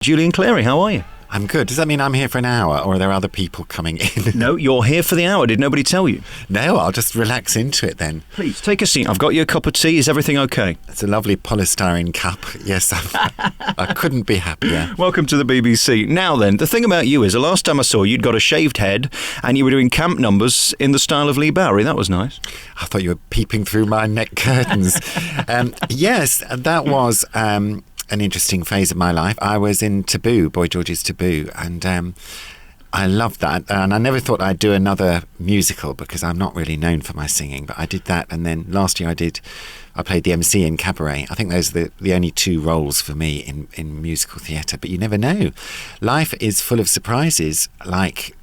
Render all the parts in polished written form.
Julian Clary, how are you? I'm good. Does that mean I'm here for an hour, or are there other people coming in? No, you're here for the hour. Did nobody tell you? No, I'll just relax into it then. Please, take a seat. I've got you a cup of tea. Is everything okay? It's a lovely polystyrene cup. Yes, I couldn't be happier. Welcome to the BBC. Now then, the thing about you is, the last time I saw you, you'd got a shaved head, and you were doing camp numbers in the style of Lee Bowery. That was nice. I thought you were peeping through my neck curtains. Yes, that was... an interesting phase of my life. I was in Taboo, Boy George's Taboo, and I loved that. And I never thought I'd do another musical because I'm not really known for my singing, but I did that. And then last year I played the MC in Cabaret. I think those are the only two roles for me in musical theatre, but you never know. Life is full of surprises, like,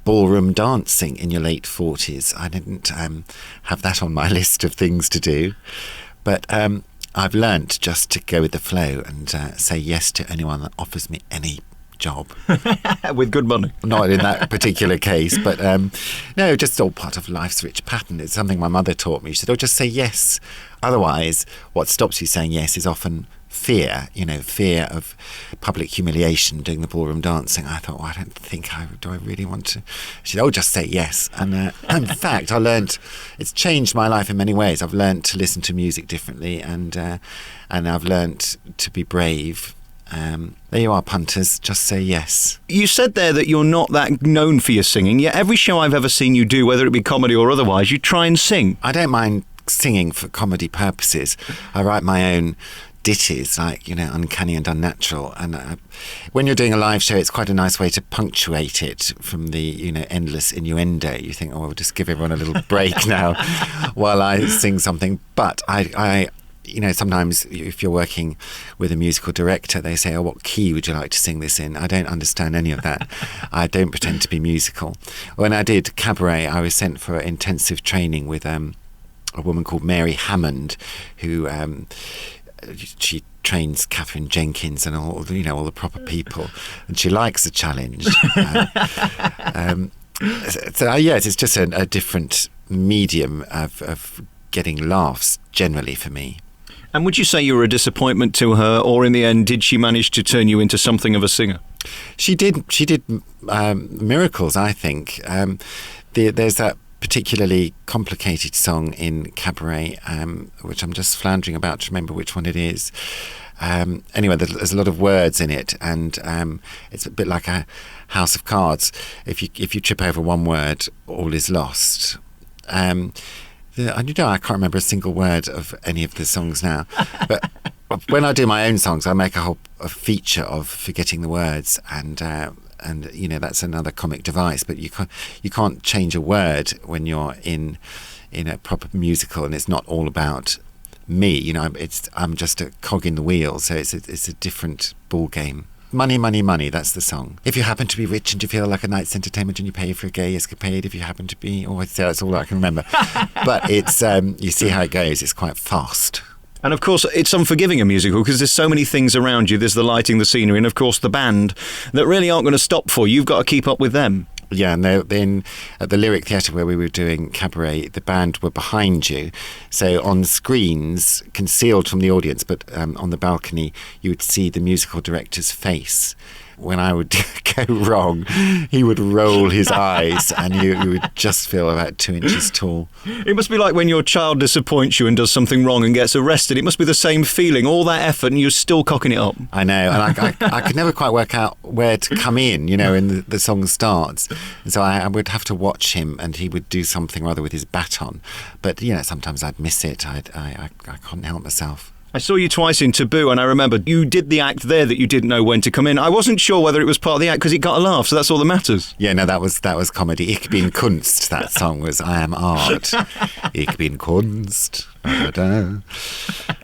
ballroom dancing in your late 40s. I didn't have that on my list of things to do, but I've learnt just to go with the flow and say yes to anyone that offers me any job. With good money. Not in that particular case, but no, just all part of life's rich pattern. It's something my mother taught me. She said, just say yes. Otherwise, what stops you saying yes is often fear, fear of public humiliation doing the ballroom dancing. I thought, I don't think do I really want to? She said, just say yes. And in fact, I learned, it's changed my life in many ways. I've learned to listen to music differently, and I've learned to be brave. There you are, punters, just say yes. You said there that you're not that known for your singing, yet every show I've ever seen you do, whether it be comedy or otherwise, you try and sing. I don't mind singing for comedy purposes. I write my own ditties, like, uncanny and unnatural, and when you're doing a live show, it's quite a nice way to punctuate it from the endless innuendo. You think, we'll just give everyone a little break now while I sing something. But I sometimes if you're working with a musical director, they say, what key would you like to sing this in? I don't understand any of that. I don't pretend to be musical. When I did Cabaret, I was sent for intensive training with a woman called Mary Hammond, who she trains Catherine Jenkins and all the proper people, and she likes a challenge. So yes, it's just a different medium of getting laughs generally for me. And would you say you were a disappointment to her, or in the end, did she manage to turn you into something of a singer? She did miracles, I think. There's that particularly complicated song in Cabaret, which I'm just floundering about to remember which one it is. Anyway, there's a lot of words in it, and it's a bit like a house of cards. If you trip over one word, all is lost. I can't remember a single word of any of the songs now, but when I do my own songs, I make a feature of forgetting the words, and that's another comic device. But you can't change a word when you're in a proper musical, and it's not all about me. I'm just a cog in the wheel, so it's a different ball game. Money, money, money, that's the song. If you happen to be rich and you feel like a night's entertainment and you pay for a gay escapade, if you happen to be... that's all I can remember. But it's, you see how it goes, it's quite fast. And of course, it's unforgiving, a musical, because there's so many things around you. There's the lighting, the scenery, and of course the band that really aren't going to stop for you. You've got to keep up with them. Yeah, and then at the Lyric Theatre where we were doing Cabaret, the band were behind you. So on screens, concealed from the audience, but on the balcony, you would see the musical director's face. When I would go wrong, he would roll his eyes, and you would just feel about 2 inches tall. It must be like when your child disappoints you and does something wrong and gets arrested. It must be the same feeling, all that effort, and you're still cocking it up. I know, and I could never quite work out where to come in, and the song starts. And so I would have to watch him, and he would do something or other with his baton. But, sometimes I'd miss it. I couldn't help myself. I saw you twice in Taboo, and I remember you did the act there that you didn't know when to come in. I wasn't sure whether it was part of the act because it got a laugh, so that's all that matters. Yeah, no, that was comedy. Ich bin Kunst, that song was. I am art. Ich bin Kunst.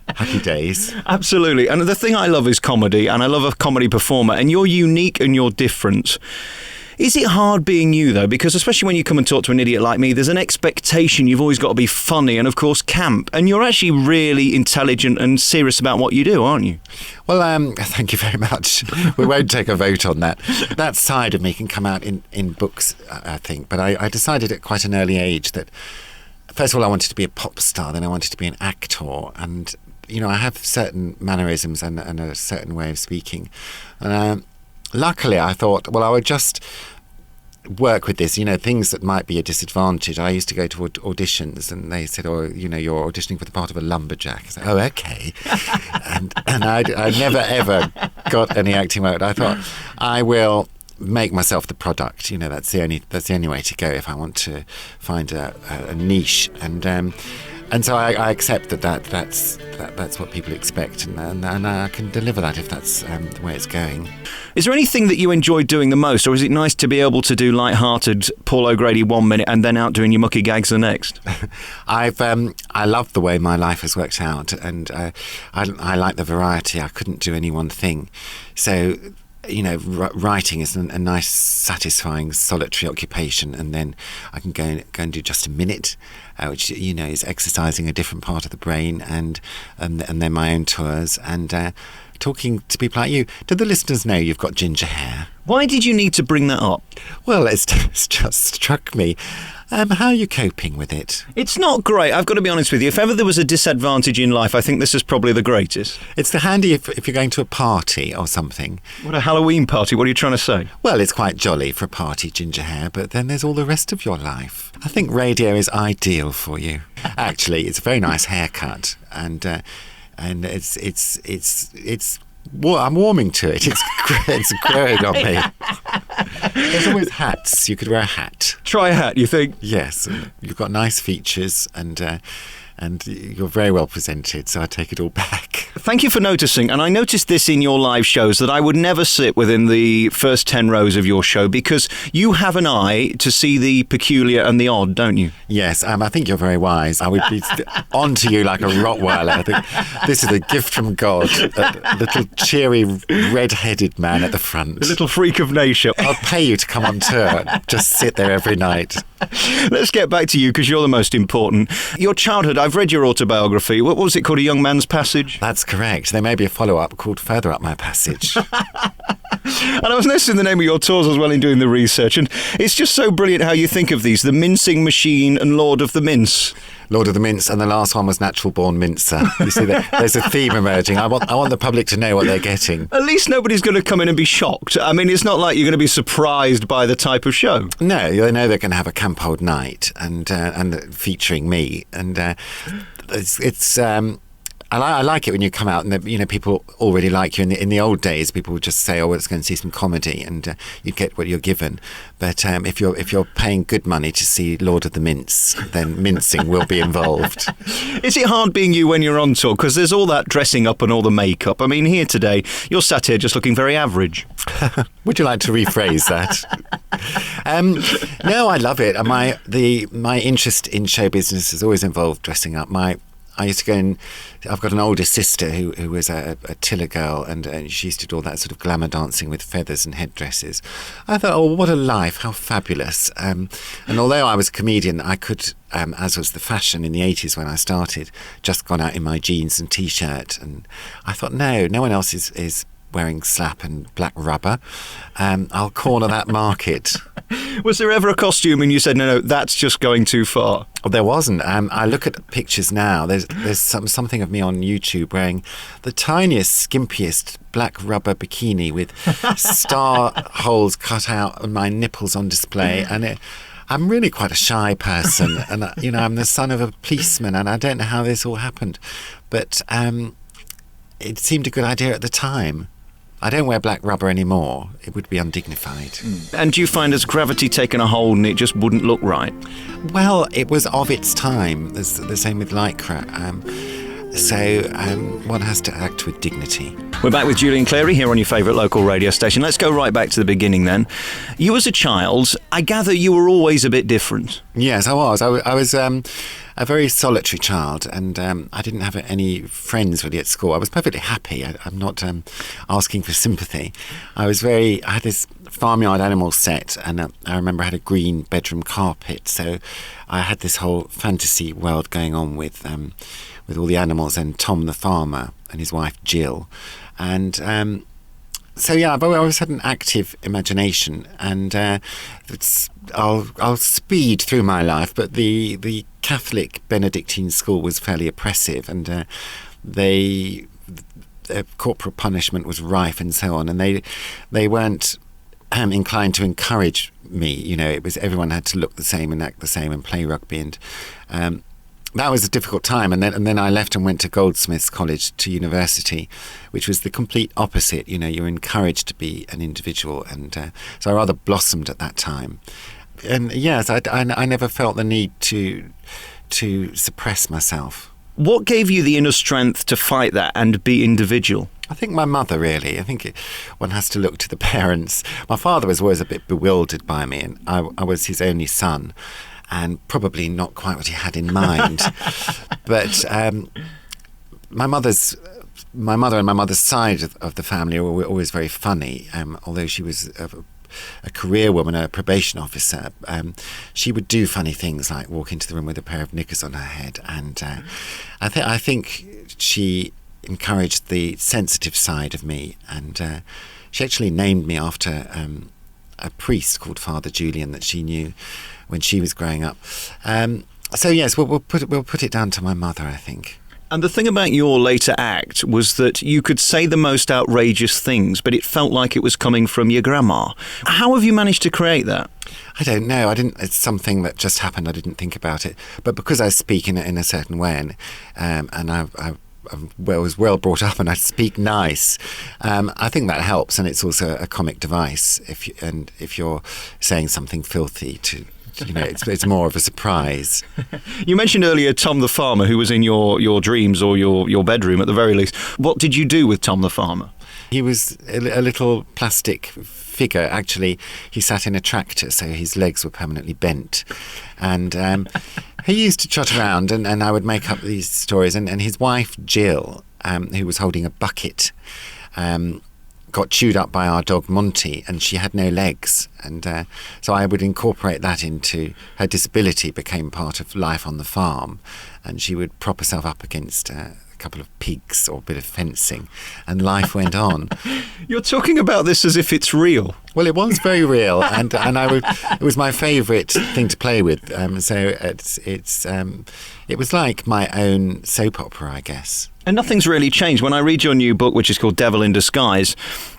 Happy days. Absolutely. And the thing I love is comedy, and I love a comedy performer, and you're unique and you're different. Is it hard being you, though? Because especially when you come and talk to an idiot like me, there's an expectation you've always got to be funny and, of course, camp. And you're actually really intelligent and serious about what you do, aren't you? Well, thank you very much. We won't take a vote on that. That side of me can come out in books, I think. But I decided at quite an early age that, first of all, I wanted to be a pop star, then I wanted to be an actor. And I have certain mannerisms and a certain way of speaking. And luckily, I thought, well, I would just work with this, things that might be a disadvantage. I used to go to auditions and they said, you're auditioning for the part of a lumberjack. I said, oh, okay. and I never, ever got any acting work. I thought, I will make myself the product. That's the only way to go if I want to find a niche. And so I accept that's what people expect, and I can deliver that if that's the way it's going. Is there anything that you enjoy doing the most, or is it nice to be able to do light-hearted Paul O'Grady 1 minute and then out doing your mucky gags the next? I love the way my life has worked out, and I like the variety. I couldn't do any one thing, so. Writing is a nice, satisfying, solitary occupation, and then I can go and do just a minute, which is exercising a different part of the brain, and then my own tours and talking to people like you. Do the listeners know you've got ginger hair? Why did you need to bring that up? Well, it's just struck me. How are you coping with it? It's not great, I've got to be honest with you. If ever there was a disadvantage in life, I think this is probably the greatest. It's the handy if you're going to a party or something. What, a Halloween party? What are you trying to say? Well, it's quite jolly for a party, ginger hair, but then there's all the rest of your life. I think radio is ideal for you. Actually, it's a very nice haircut, and it's. Well, I'm warming to it. It's growing on me. There's always hats. You could wear a hat. Try a hat, you think? Yes. You've got nice features and you're very well presented, so I take it all back. Thank you for noticing, and I noticed this in your live shows, that I would never sit within the first 10 rows of your show because you have an eye to see the peculiar and the odd, don't you? Yes, I think you're very wise. I would be onto you like a Rottweiler. I think this is a gift from God, a little cheery red-headed man at the front. A little freak of nature. I'll pay you to come on tour. Just sit there every night. Let's get back to you because you're the most important. Your childhood, I've read your autobiography. What was it called? A Young Man's Passage? That's correct. There may be a follow-up called Further Up My Passage. And I was noticing the name of your tours as well in doing the research, and it's just so brilliant how you think of these. The Mincing Machine and Lord of the Mince. Lord of the Mince, and the last one was Natural Born Mincer. You see, there's a theme emerging. I want the public to know what they're getting. At least nobody's going to come in and be shocked. I mean, it's not like you're going to be surprised by the type of show. No, they know they're going to have a camp old night and featuring me, and it's. I like it when you come out and people already like you. In the old days, people would just say, "Oh, let's go and see some comedy," and you get what you're given. But if you're paying good money to see Lord of the Mince, then mincing will be involved. Is it hard being you when you're on tour? Because there's all that dressing up and all the makeup. I mean, here today, you're sat here just looking very average. Would you like to rephrase that? No, I love it. My interest in show business has always involved dressing up. I used to go and I've got an older sister who was a tiller girl, and she used to do all that sort of glamour dancing with feathers and headdresses. I thought, oh, what a life, how fabulous. And although I was a comedian, I could, as was the fashion in the 80s when I started, just gone out in my jeans and T-shirt. And I thought, no one else is wearing slap and black rubber. I'll corner that market. Was there ever a costume and you said, no, that's just going too far? Well, there wasn't. I look at pictures now. There's something of me on YouTube wearing the tiniest, skimpiest black rubber bikini with star holes cut out and my nipples on display. And I'm really quite a shy person. And, I'm the son of a policeman, and I don't know how this all happened. But it seemed a good idea at the time. I don't wear black rubber anymore. It would be undignified. And do you find has gravity taken a hold and it just wouldn't look right? Well, it was of its time. There's the same with Lycra. So one has to act with dignity. We're back with Julian Clary here on your favourite local radio station. Let's go right back to the beginning then. You as a child, I gather you were always a bit different. Yes, I was. I was a very solitary child, and I didn't have any friends really at school. I was perfectly happy. I'm not asking for sympathy. I had this farmyard animal set, and I remember I had a green bedroom carpet, so I had this whole fantasy world going on with all the animals and Tom the farmer and his wife Jill. And so yeah, I've always had an active imagination, and I'll speed through my life, but the Catholic Benedictine school was fairly oppressive, and the corporal punishment was rife and so on, and they weren't inclined to encourage me. It was everyone had to look the same and act the same and play rugby, and that was a difficult time. And then I left and went to Goldsmiths College to university, which was the complete opposite. You're encouraged to be an individual, and so I rather blossomed at that time. And yes, I never felt the need to suppress myself. What gave you the inner strength to fight that and be individual? I think my mother, really. I think one has to look to the parents. My father was always a bit bewildered by me, and I was his only son, and probably not quite what he had in mind. But my mother and my mother's side of the family were always very funny, although she was a career woman, a probation officer. She would do funny things like walk into the room with a pair of knickers on her head, and I think she encouraged the sensitive side of me, and she actually named me after a priest called Father Julian that she knew when she was growing up. So yes, we'll put it down to my mother, I think. And the thing about your later act was that you could say the most outrageous things, but it felt like it was coming from your grandma. How have you managed to create that? I don't know. It's something that just happened. I didn't think about it. But because I speak in a certain way, and I was well brought up and I speak nice, I think that helps. And it's also a comic device. If you're saying something filthy it's more of a surprise. You mentioned earlier Tom the Farmer, who was in your dreams or your bedroom at the very least. What did you do with Tom the Farmer? He was a little plastic figure. Actually, he sat in a tractor, so his legs were permanently bent. And he used to trot around, and I would make up these stories. And his wife, Jill, who was holding a bucket, got chewed up by our dog Monty, and she had no legs, and so I would incorporate that into her disability. Became part of life on the farm, and she would prop herself up against a couple of pigs or a bit of fencing, and life went on. You're talking about this as if it's real. Well, it was very real, and it was my favourite thing to play with. So it was like my own soap opera, I guess. And nothing's really changed. When I read your new book, which is called Devil in Disguise,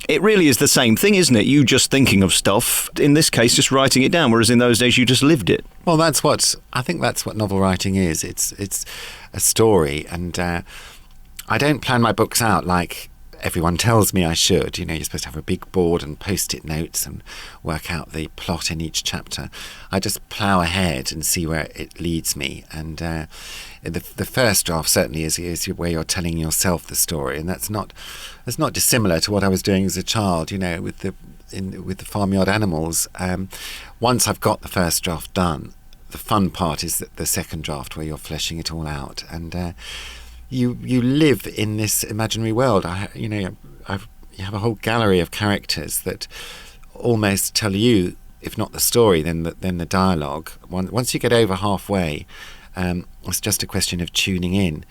it really is the same thing, isn't it? You just thinking of stuff, in this case, just writing it down, whereas in those days you just lived it. Well, I think that's what novel writing is. It's a story, and I don't plan my books out like everyone tells me I should. You're supposed to have a big board and post-it notes and work out the plot in each chapter. I just plough ahead and see where it leads me. And the first draft certainly is where you're telling yourself the story, and that's not dissimilar to what I was doing as a child. With the farmyard animals. Once I've got the first draft done, the fun part is the second draft where you're fleshing it all out, and you live in this imaginary world. You have a whole gallery of characters that almost tell you, if not the story, then the dialogue. Once you get over halfway, it's just a question of tuning in.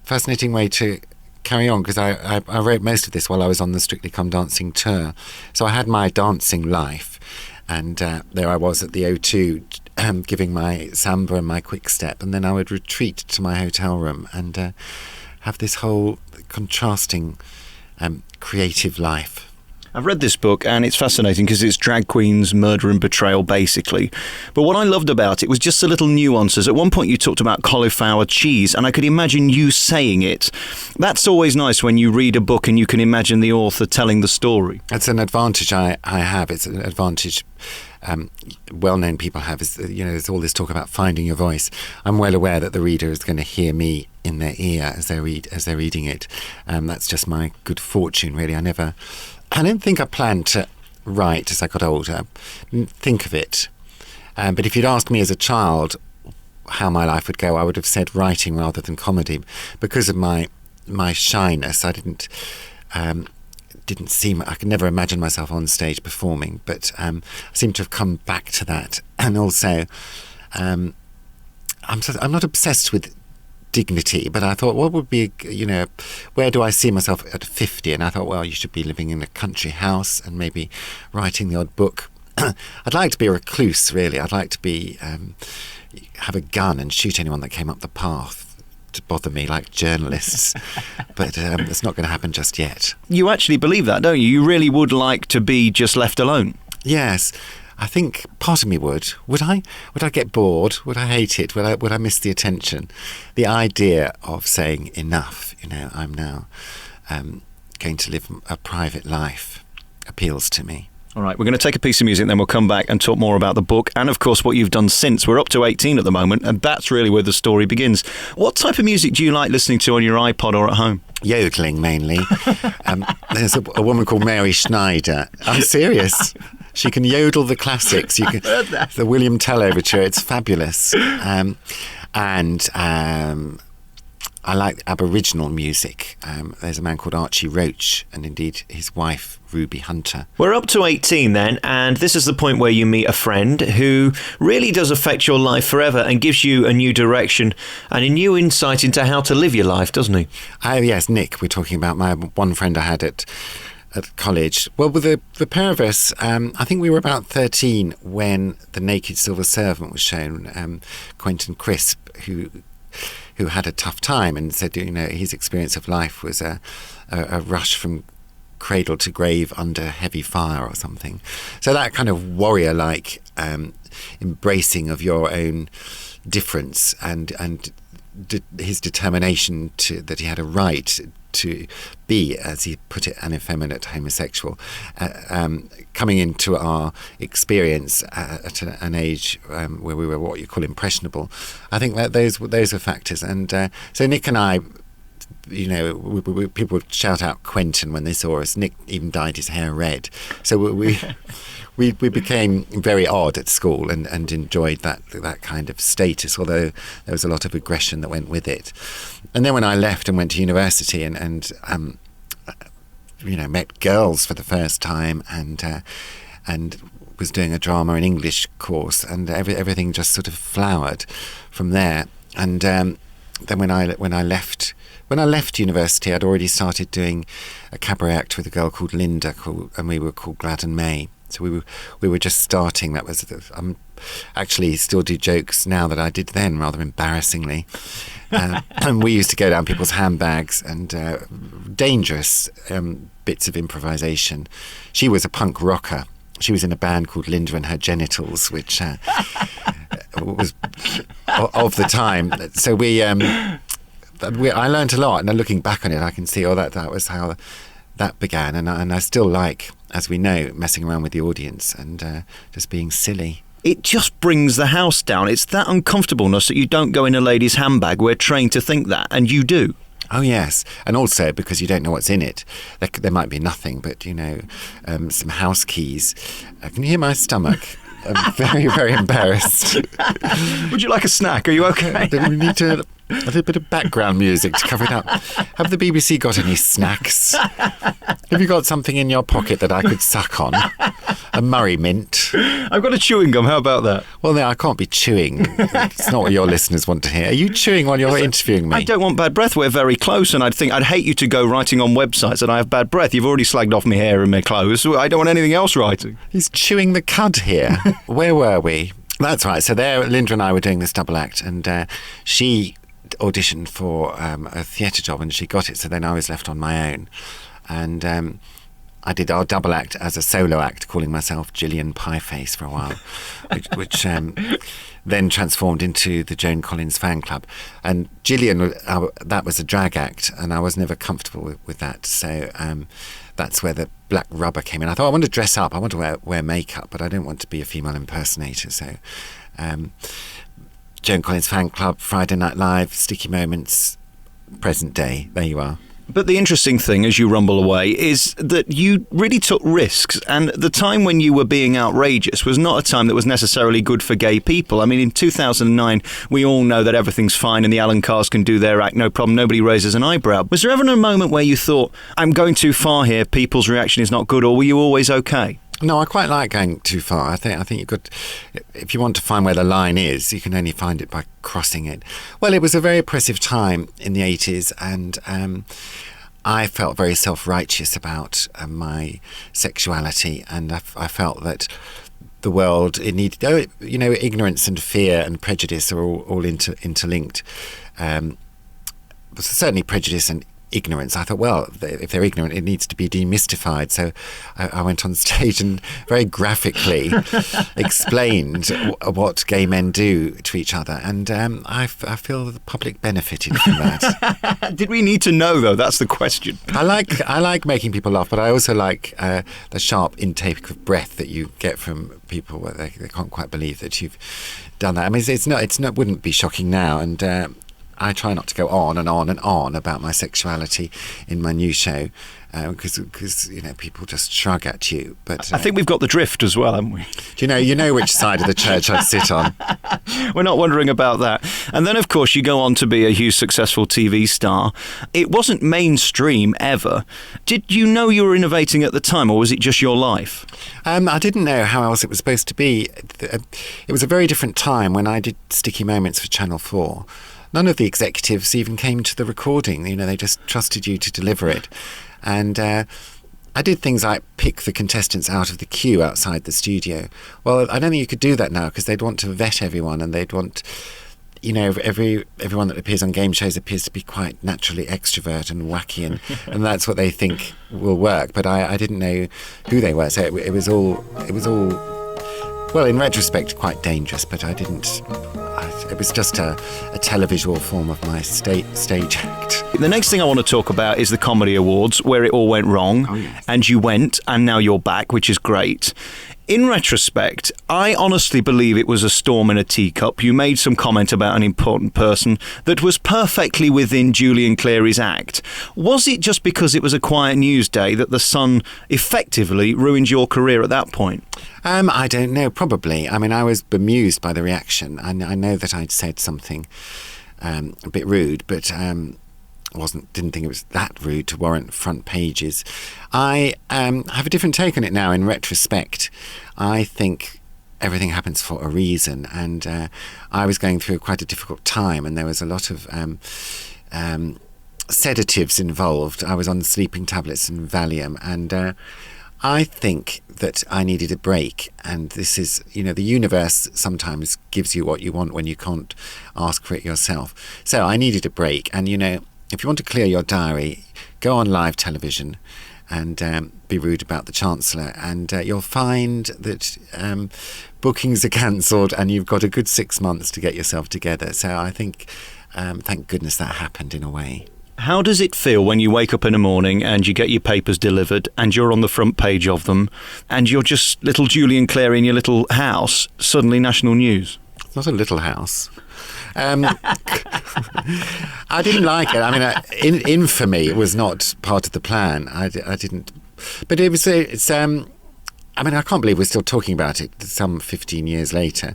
Fascinating way to carry on, because I wrote most of this while I was on the Strictly Come Dancing tour. So I had my dancing life, and there I was at the O2 giving my samba and my quick step, and then I would retreat to my hotel room and have this whole contrasting creative life. I've read this book and it's fascinating because it's drag queens, murder and betrayal basically. But what I loved about it was just the little nuances. At one point you talked about cauliflower cheese, and I could imagine you saying it. That's always nice when you read a book and you can imagine the author telling the story. It's an advantage I have. It's an advantage well-known people have. There's all this talk about finding your voice. I'm well aware that the reader is going to hear me in their ear as they're reading it. That's just my good fortune, really. I don't think I planned to write as I got older. Didn't think of it. But if you'd asked me as a child how my life would go, I would have said writing rather than comedy. Because of my shyness, I didn't seem, I could never imagine myself on stage performing, but I seem to have come back to that. And also, I'm not obsessed with dignity, but I thought, what would be, where do I see myself at 50? And I thought, well, you should be living in a country house and maybe writing the odd book. I'd like to be a recluse, really. I'd like to be have a gun and shoot anyone that came up the path. to bother me like journalists. But it's not going to happen just yet. You actually believe that, don't you? You really would like to be just left alone. Yes. I think part of me would. Would I? Would I get bored? Would I hate it? Would I miss the attention? The idea of saying enough, I'm now going to live a private life appeals to me. All right, we're going to take a piece of music, then we'll come back and talk more about the book and, of course, what you've done since. We're up to 18 at the moment, and that's really where the story begins. What type of music do you like listening to on your iPod or at home? Yodeling, mainly. There's a woman called Mary Schneider. I'm serious. She can yodel the classics. The William Tell Overture, it's fabulous. I like Aboriginal music. There's a man called Archie Roach and indeed his wife, Ruby Hunter. We're up to 18 then, and this is the point where you meet a friend who really does affect your life forever and gives you a new direction and a new insight into how to live your life, doesn't he? Yes, Nick. We're talking about my one friend I had at college. Well, with the pair of us, I think we were about 13 when The Naked Silver Servant was shown. Quentin Crisp, who had a tough time and said, his experience of life was a rush from cradle to grave under heavy fire or something. So that kind of warrior-like embracing of your own difference and his determination that he had a right to be, as he put it, an effeminate homosexual, coming into our experience at an age where we were what you call impressionable. I think that those are factors. And so Nick and I, people would shout out Quentin when they saw us. Nick even dyed his hair red. So we became very odd at school and enjoyed that kind of status, although there was a lot of aggression that went with it. And then when I left and went to university and met girls for the first time and was doing a drama and English course, and everything just sort of flowered from there. And then when I left university, I'd already started doing a cabaret act with a girl called Linda, and we were called Glad and May. So we were just starting. That was actually still do jokes now that I did then, rather embarrassingly. And we used to go down people's handbags and dangerous bits of improvisation. She was a punk rocker. She was in a band called Linda and Her Genitals, which was of the time. So I learned a lot, and looking back on it, I can see that was how that began, and I still like, as we know, messing around with the audience and just being silly. It just brings the house down. It's that uncomfortableness that you don't go in a lady's handbag. We're trained to think that, and you do. Oh, yes. And also because you don't know what's in it. There might be nothing, but, some house keys. Can you hear my stomach? I'm very, very embarrassed. Would you like a snack? Are you okay? We need a little bit of background music to cover it up. Have the BBC got any snacks? Have you got something in your pocket that I could suck on? A Murray mint? I've got a chewing gum. How about that? Well, no, I can't be chewing. It's not what your listeners want to hear. Are you chewing while you're interviewing me? I don't want bad breath. We're very close, and I'd hate you to go writing on websites that I have bad breath. You've already slagged off my hair and my clothes. I don't want anything else writing. He's chewing the cud here. Where were we? That's right. So there, Linda and I were doing this double act, and she auditioned for a theatre job, and she got it. So then I was left on my own, and I did our double act as a solo act, calling myself Julian Pieface for a while, which then transformed into the Joan Collins fan club. And Gillian, that was a drag act, and I was never comfortable with that. So that's where the black rubber came in. I thought, I want to dress up, I want to wear makeup, but I don't want to be a female impersonator. So Joan Collins fan club, Friday Night Live, Sticky Moments, present day. There you are. But the interesting thing, as you rumble away, is that you really took risks, and the time when you were being outrageous was not a time that was necessarily good for gay people. I mean, in 2009, we all know that everything's fine and the Alan Carrs can do their act, no problem, nobody raises an eyebrow. Was there ever a moment where you thought, I'm going too far here, people's reaction is not good, or were you always okay? No, I quite like going too far. I think you could, if you want to find where the line is, you can only find it by crossing it. Well, it was a very oppressive time in the 80s, and I felt very self-righteous about my sexuality, and I felt that the world, it needed, ignorance and fear and prejudice are all interlinked. certainly prejudice and ignorance. I thought, well, if they're ignorant, it needs to be demystified. So I went on stage and very graphically explained what gay men do to each other, and I feel the public benefited from that. Did we need to know, though? That's the question. I like making people laugh, but I also like the sharp intake of breath that you get from people where they can't quite believe that you've done that. I mean, it's not wouldn't be shocking now, and I try not to go on and on and on about my sexuality in my new show because people just shrug at you. But I think we've got the drift as well, haven't we? You know which side of the church I sit on. We're not wondering about that. And then, of course, you go on to be a huge successful TV star. It wasn't mainstream ever. Did you know you were innovating at the time, or was it just your life? I didn't know how else it was supposed to be. It was a very different time when I did Sticky Moments for Channel 4. None of the executives even came to the recording. They just trusted you to deliver it. And I did things like pick the contestants out of the queue outside the studio. Well, I don't think you could do that now because they'd want to vet everyone, and they'd want, everyone that appears on game shows appears to be quite naturally extrovert and wacky, and that's what they think will work. But I didn't know who they were, so it was all. Well, in retrospect, quite dangerous, but I didn't. It was just a televisual form of my stage act. The next thing I want to talk about is the Comedy Awards, where it all went wrong. Oh, yes. And you went, and now you're back, which is great. In retrospect, I honestly believe it was a storm in a teacup. You made some comment about an important person that was perfectly within Julian Clary's act. Was it just because it was a quiet news day that The Sun effectively ruined your career at that point? I don't know, probably. I mean, I was bemused by the reaction. I know that I'd said something a bit rude, but didn't think it was that rude to warrant front pages. I have a different take on it now in retrospect. I think everything happens for a reason, and I was going through quite a difficult time, and there was a lot of sedatives involved. I was on sleeping tablets and Valium, and I think that I needed a break, and this is, the universe sometimes gives you what you want when you can't ask for it yourself. So I needed a break, and if you want to clear your diary, go on live television and be rude about the Chancellor, and you'll find that bookings are cancelled and you've got a good 6 months to get yourself together. So I think, thank goodness that happened in a way. How does it feel when you wake up in the morning and you get your papers delivered and you're on the front page of them and you're just little Julian Clary in your little house, suddenly national news? It's not a little house. I didn't like it. I mean, infamy was not part of the plan. I didn't. But it's. I mean, I can't believe we're still talking about it some 15 years later.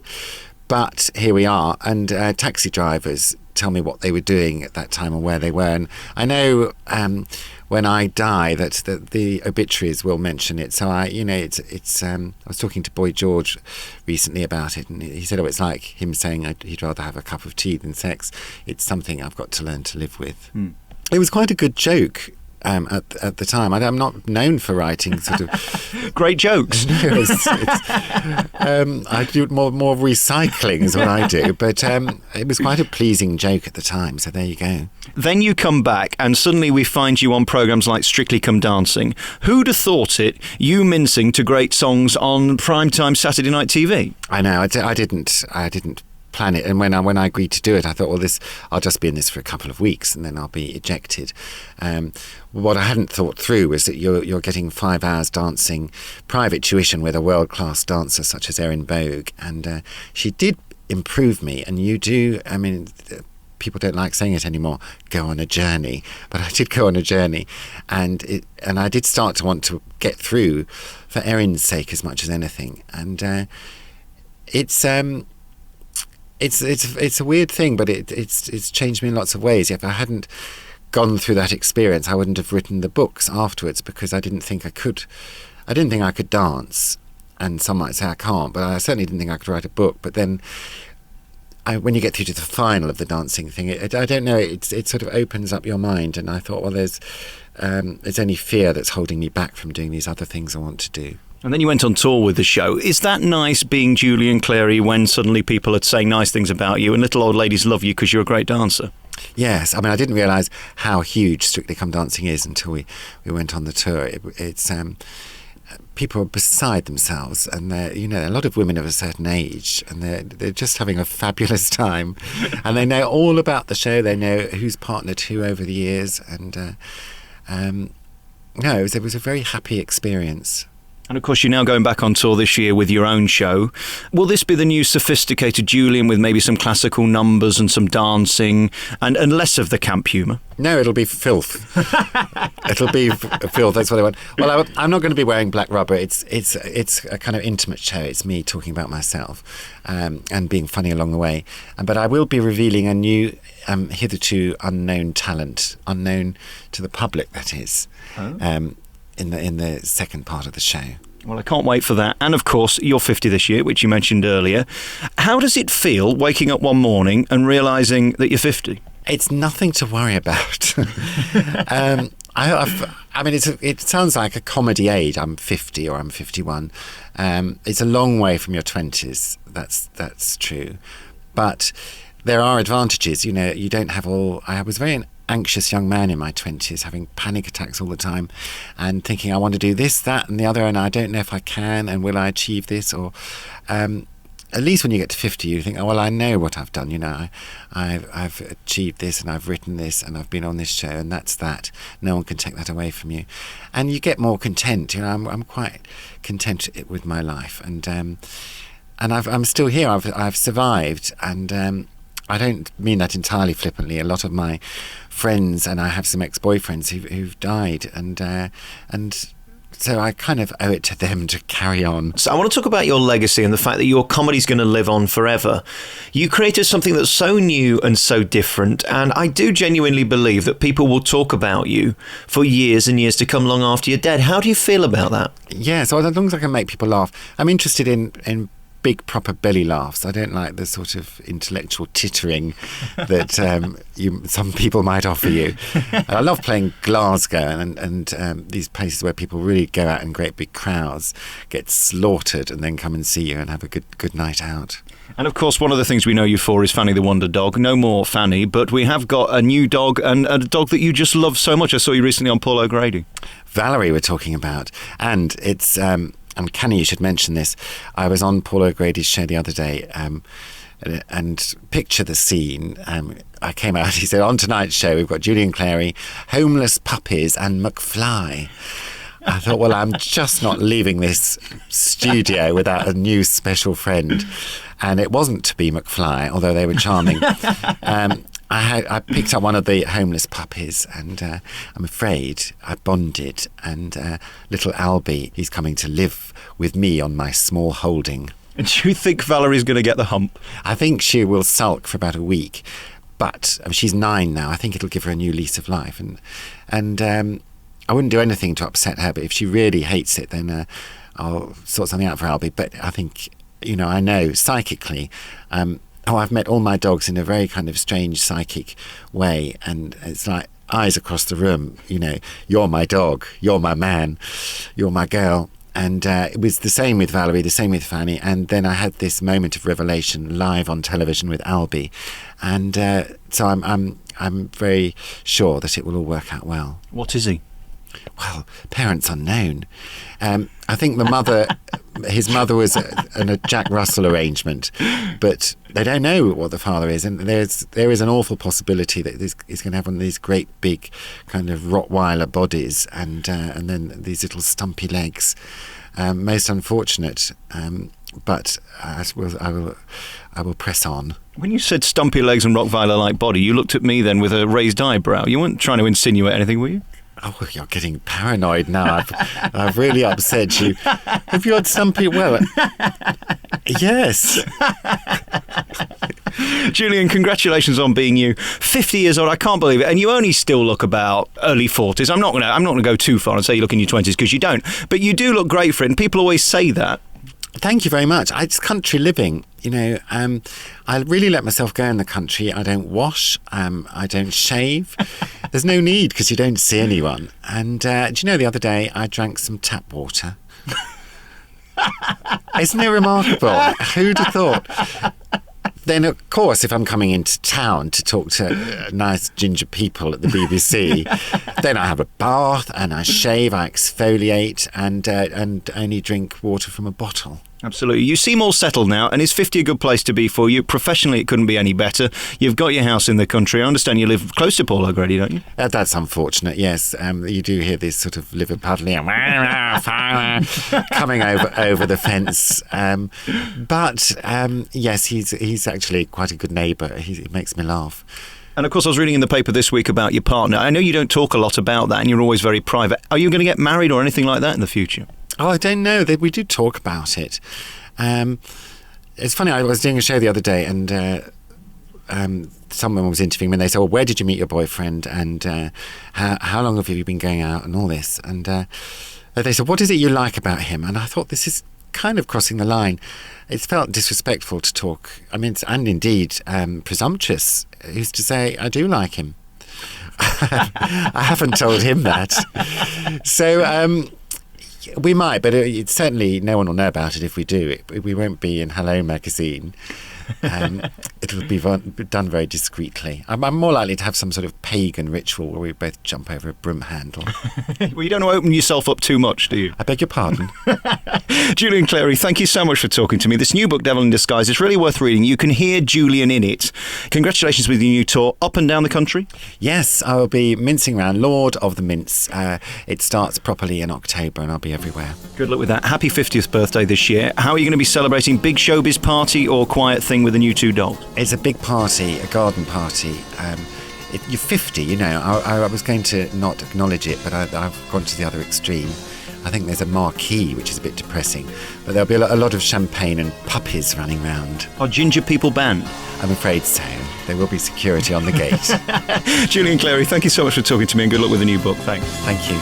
But here we are, and taxi drivers tell me what they were doing at that time and where they were. And I know when I die that the obituaries will mention it. So I was talking to Boy George recently about it, and he said, it's like him saying he'd rather have a cup of tea than sex. It's something I've got to learn to live with. It was quite a good joke. At the time, I'm not known for writing sort of great jokes. No, I do more recycling is what I do, but it was quite a pleasing joke at the time. So there you go. Then you come back, and suddenly we find you on programmes like Strictly Come Dancing. Who'd have thought it? You mincing to great songs on primetime Saturday night TV. I know. I didn't plan it, and when I agreed to do it, I thought, well, I'll just be in this for a couple of weeks and then I'll be ejected. What I hadn't thought through was that you're getting 5 hours dancing private tuition with a world-class dancer such as Erin Bogue, and she did improve me. And you do, I mean, people don't like saying it anymore, go on a journey, but I did go on a journey, and I did start to want to get through for Erin's sake as much as anything. And it's a weird thing, but it's changed me in lots of ways. If I hadn't gone through that experience, I wouldn't have written the books afterwards, because I didn't think I could. I didn't think I could dance, and some might say I can't, but I certainly didn't think I could write a book. But then, when you get through to the final of the dancing thing, I don't know, it sort of opens up your mind, and I thought, well, there's only fear that's holding me back from doing these other things I want to do. And then you went on tour with the show. Is that nice, being Julian Clary, when suddenly people are saying nice things about you and little old ladies love you because you're a great dancer? Yes, I mean, I didn't realise how huge Strictly Come Dancing is until we went on the tour. It's people are beside themselves, and a lot of women of a certain age, and they're just having a fabulous time, and they know all about the show. They know who's partnered who over the years, and it was a very happy experience. And of course, you're now going back on tour this year with your own show. Will this be the new sophisticated Julian with maybe some classical numbers and some dancing and less of the camp humour? No, it'll be filth. It'll be filth. That's what I want. Well, I'm not going to be wearing black rubber. It's a kind of intimate show. It's me talking about myself and being funny along the way. But I will be revealing a new, hitherto unknown talent, unknown to the public. That is. Oh. In the second part of the show. Well, I can't wait for that. And of course, you're 50 this year, which you mentioned earlier. How does it feel waking up one morning and realising that you're 50? It's nothing to worry about. It sounds like a comedy age. I'm 50 or I'm 51. It's a long way from your 20s. That's true. But there are advantages. You don't have all... I was very anxious young man in my 20s, having panic attacks all the time and thinking I want to do this, that and the other, and I don't know if I can, and will I achieve this? Or at least when you get to 50 you think, oh well, I know what I've done, I've achieved this and I've written this and I've been on this show, and that's that. No one can take that away from you, and you get more content. I'm quite content with my life, and I'm still here. I've survived, and I don't mean that entirely flippantly. A lot of my friends, and I have some ex-boyfriends who've died, and so I kind of owe it to them to carry on. So I want to talk about your legacy and the fact that your comedy's going to live on forever. You created something that's so new and so different, and I do genuinely believe that people will talk about you for years and years to come, long after you're dead. How do you feel about that? Yeah, so as long as I can make people laugh. I'm interested in big proper belly laughs. I don't like the sort of intellectual tittering that some people might offer you. I love playing Glasgow and these places where people really go out in great big crowds, get slaughtered, and then come and see you and have a good night out. And of course, one of the things we know you for is Fanny the Wonder Dog. No more Fanny, but we have got a new dog, and a dog that you just love so much. I saw you recently on Paul O'Grady. Valerie we're talking about, and it's... uncanny you should mention this. I was on Paul O'Grady's show the other day, and picture the scene. I came out, he said, on tonight's show we've got Julian Clary, homeless puppies and McFly. I thought, well, I'm just not leaving this studio without a new special friend. And it wasn't to be McFly, although they were charming. I picked up one of the homeless puppies, and I'm afraid I bonded, and little Albie, he's coming to live with me on my small holding. And do you think Valerie's going to get the hump? I think she will sulk for about a week, but she's 9 now. I think it'll give her a new lease of life, and I wouldn't do anything to upset her, but if she really hates it, then I'll sort something out for Albie. But I think, I know psychically... I've met all my dogs in a very kind of strange psychic way, and it's like eyes across the room, you're my dog, you're my man, you're my girl. And it was the same with Valerie, the same with Fanny, and then I had this moment of revelation live on television with Albie, and so I'm very sure that it will all work out well. What is he? Well, parents unknown. I think his mother was a Jack Russell arrangement, but they don't know what the father is, and there is an awful possibility that he's going to have one of these great big kind of Rottweiler bodies, and then these little stumpy legs. Most unfortunate, but I will press on. When you said stumpy legs and Rottweiler-like body, you looked at me then with a raised eyebrow. You weren't trying to insinuate anything, were you? Oh, you're getting paranoid now. I've really upset you. Have you had stumpy? Well, yes. Julian, congratulations on being you. 50 years old, I can't believe it. And you only still look about early 40s. I'm not going to go too far and say you look in your 20s, because you don't. But you do look great for it, and people always say that. Thank you very much. It's country living, I really let myself go in the country. I don't wash, I don't shave. There's no need, because you don't see anyone. And do you know, the other day I drank some tap water. Isn't it remarkable? Who'd have thought? then, of course, if I'm coming into town to talk to nice ginger people at the BBC, then I have a bath and I shave, I exfoliate, and only drink water from a bottle. Absolutely. You seem all settled now, and is 50 a good place to be for you? Professionally, it couldn't be any better. You've got your house in the country. I understand you live close to Paul O'Grady, don't you? That's unfortunate, yes. You do hear this sort of Liverpudlian coming over the fence. But yes, he's actually quite a good neighbour. He makes me laugh. And of course, I was reading in the paper this week about your partner. I know you don't talk a lot about that, and you're always very private. Are you going to get married or anything like that in the future? Oh, I don't know. We do talk about it. It's funny, I was doing a show the other day and someone was interviewing me and they said, well, where did you meet your boyfriend and how long have you been going out and all this? And they said, what is it you like about him? And I thought, this is kind of crossing the line. It felt disrespectful to talk, and indeed presumptuous, who's to say I do like him. I haven't told him that. So... we might, but it's certainly no one will know about it if we do. We won't be in Hello magazine. It will be done very discreetly. I'm more likely to have some sort of pagan ritual where we both jump over a broom handle. Well, you don't want to open yourself up too much, do you? I beg your pardon. Julian Clary, thank you so much for talking to me. This new book, Devil in Disguise, it's really worth reading. You can hear Julian in it. Congratulations with your new tour, up and down the country. Yes, I will be mincing around, Lord of the Mince. It starts properly in October and I'll be everywhere. Good luck with that. Happy 50th birthday this year. How are you going to be celebrating? Big showbiz party or quiet thing with the new two dolls? It's a big party, a garden party. You're 50, you know. I was going to not acknowledge it, but I've gone to the other extreme. I think there's a marquee, which is a bit depressing. But there'll be a lot of champagne and puppies running round. Are ginger people banned? I'm afraid so. There will be security on the gate. Julian Clary, thank you so much for talking to me and good luck with the new book. Thanks. Thank you.